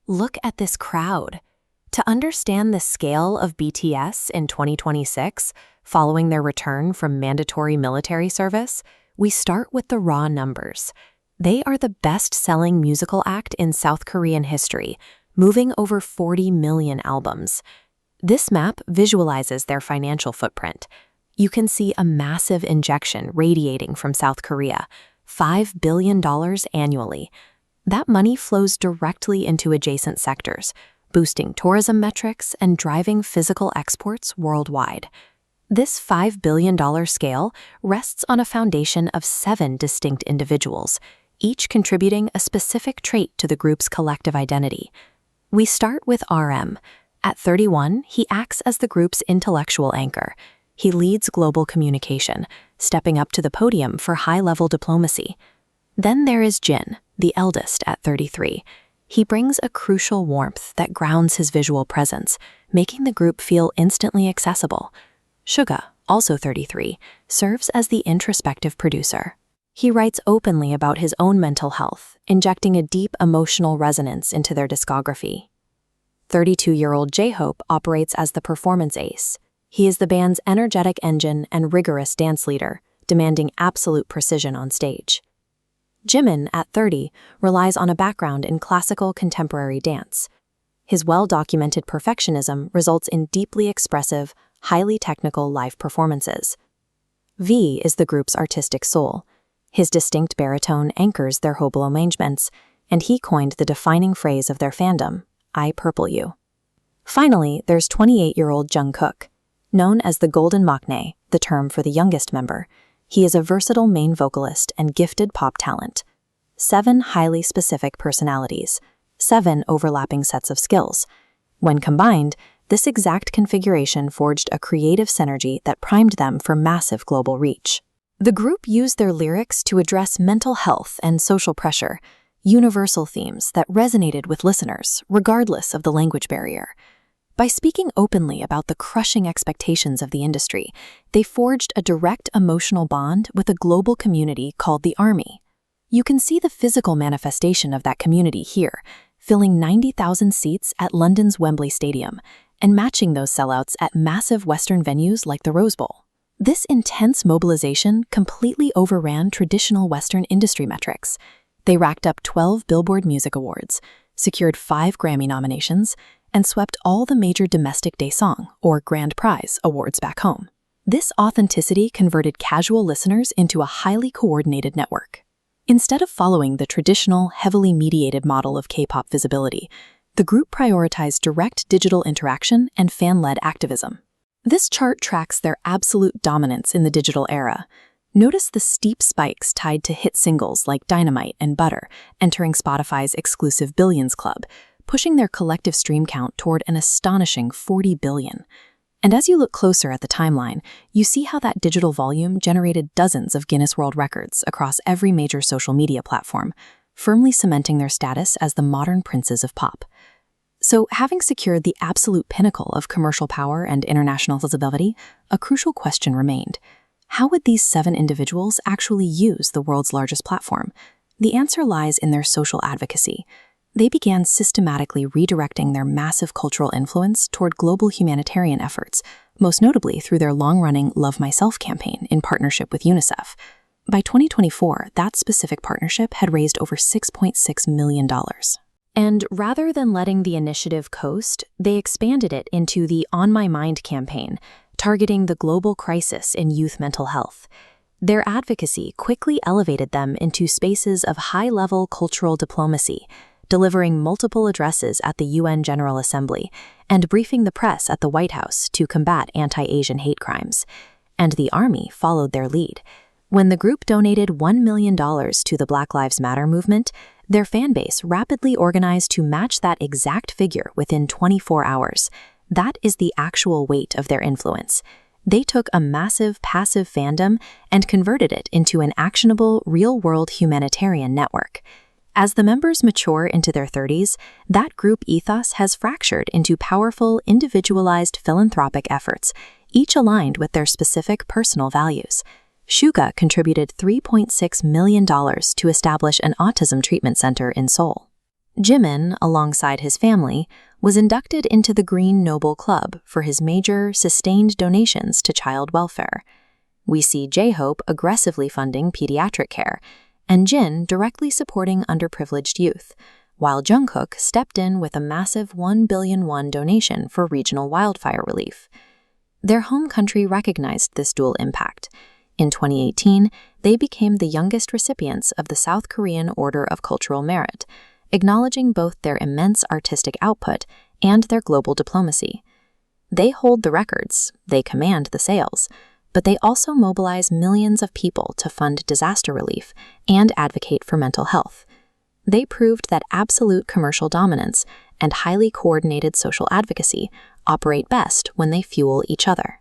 Look at this crowd. To understand the scale of BTS in 2026, following their return from mandatory military service, we start with the raw numbers. They are the best-selling musical act in South Korean history, moving over 40 million albums. This map visualizes their financial footprint. You can see a massive injection radiating from South Korea, $5 billion annually. That money flows directly into adjacent sectors, boosting tourism metrics and driving physical exports worldwide. This $5 billion scale rests on a foundation of 7 distinct individuals, each contributing a specific trait to the group's collective identity. We start with RM. At 31, he acts as the group's intellectual anchor. He leads global communication, stepping up to the podium for high-level diplomacy. Then there is Jin, the eldest at 33. He brings a crucial warmth that grounds his visual presence, making the group feel instantly accessible. SUGA, also 33, serves as the introspective producer. He writes openly about his own mental health, injecting a deep emotional resonance into their discography. 32-year-old J-Hope operates as the performance ace. He is the band's energetic engine and rigorous dance leader, demanding absolute precision on stage. Jimin, at 30, relies on a background in classical contemporary dance. His well-documented perfectionism results in deeply expressive, highly technical live performances. V is the group's artistic soul. His distinct baritone anchors their vocal arrangements, and he coined the defining phrase of their fandom, "I purple you." Finally, there's 28-year-old Jungkook. Known as the Golden Maknae, the term for the youngest member, he is a versatile main vocalist and gifted pop talent. 7 highly specific personalities, 7 overlapping sets of skills. When combined, this exact configuration forged a creative synergy that primed them for massive global reach. The group used their lyrics to address mental health and social pressure, universal themes that resonated with listeners, regardless of the language barrier. By speaking openly about the crushing expectations of the industry, they forged a direct emotional bond with a global community called the Army. You can see the physical manifestation of that community here, filling 90,000 seats at London's Wembley Stadium and matching those sellouts at massive Western venues like the Rose Bowl. This intense mobilization completely overran traditional Western industry metrics. They racked up 12 Billboard Music Awards, secured 5 Grammy nominations, and swept all the major domestic daesang, or grand prize, awards back home. This authenticity converted casual listeners into a highly coordinated network. Instead of following the traditional, heavily mediated model of K-pop visibility, the group prioritized direct digital interaction and fan-led activism. This chart tracks their absolute dominance in the digital era. Notice the steep spikes tied to hit singles like Dynamite and Butter, entering Spotify's exclusive Billions Club, pushing their collective stream count toward an astonishing 40 billion. And as you look closer at the timeline, you see how that digital volume generated dozens of Guinness World Records across every major social media platform, firmly cementing their status as the modern princes of pop. So, having secured the absolute pinnacle of commercial power and international visibility, a crucial question remained. How would these 7 individuals actually use the world's largest platform? The answer lies in their social advocacy. They began systematically redirecting their massive cultural influence toward global humanitarian efforts, most notably through their long-running Love Myself campaign in partnership with UNICEF. By 2024, that specific partnership had raised over $6.6 million. And rather than letting the initiative coast, they expanded it into the On My Mind campaign, targeting the global crisis in youth mental health. Their advocacy quickly elevated them into spaces of high-level cultural diplomacy, delivering multiple addresses at the UN General Assembly and briefing the press at the White House to combat anti-Asian hate crimes. And the Army followed their lead. When the group donated $1 million to the Black Lives Matter movement, their fanbase rapidly organized to match that exact figure within 24 hours. That is the actual weight of their influence. They took a massive passive fandom and converted it into an actionable, real-world humanitarian network. As the members mature into their 30s, that group ethos has fractured into powerful, individualized philanthropic efforts, each aligned with their specific personal values. SUGA contributed $3.6 million to establish an autism treatment center in Seoul. Jimin, alongside his family, was inducted into the Green Noble Club for his major, sustained donations to child welfare. We see J-Hope aggressively funding pediatric care, and Jin directly supporting underprivileged youth, while Jungkook stepped in with a massive 1 billion won donation for regional wildfire relief. Their home country recognized this dual impact. In 2018, they became the youngest recipients of the South Korean Order of Cultural Merit, acknowledging both their immense artistic output and their global diplomacy. They hold the records, they command the sales, but they also mobilize millions of people to fund disaster relief and advocate for mental health. They proved that absolute commercial dominance and highly coordinated social advocacy operate best when they fuel each other.